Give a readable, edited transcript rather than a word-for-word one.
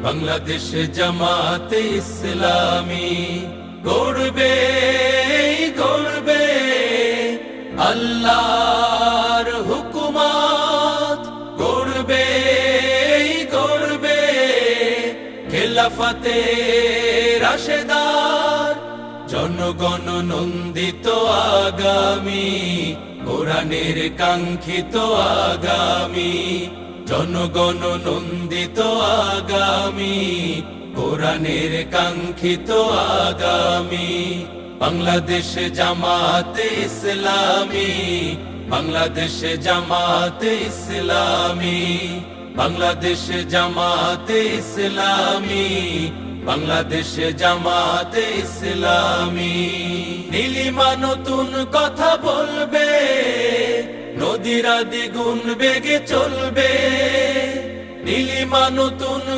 বাংলাদেশ জামাতে ইসলামী গড়বে গড়বে আল্লাহর হুকুমত, গড়বে গড়বে খেলাফতে রাশেদার, জনগণ নন্দিত আগামী, কোরআনের কাঙ্ক্ষিত আগামী, জনগণ নন্দিত আগামী, কোরআনের কাঙ্ক্ষিত আগামী। বাংলাদেশ জামাতে ইসলামী, বাংলাদেশ জামাতে ইসলামী, বাংলাদেশ জামাতে ইসলামী, বাংলাদেশ জামাতে ইসলামী। নীলিমা নতুন কথা বলবে, নদীরা দ্বিগুণ বেগে চলবে, নীলিমা নতুন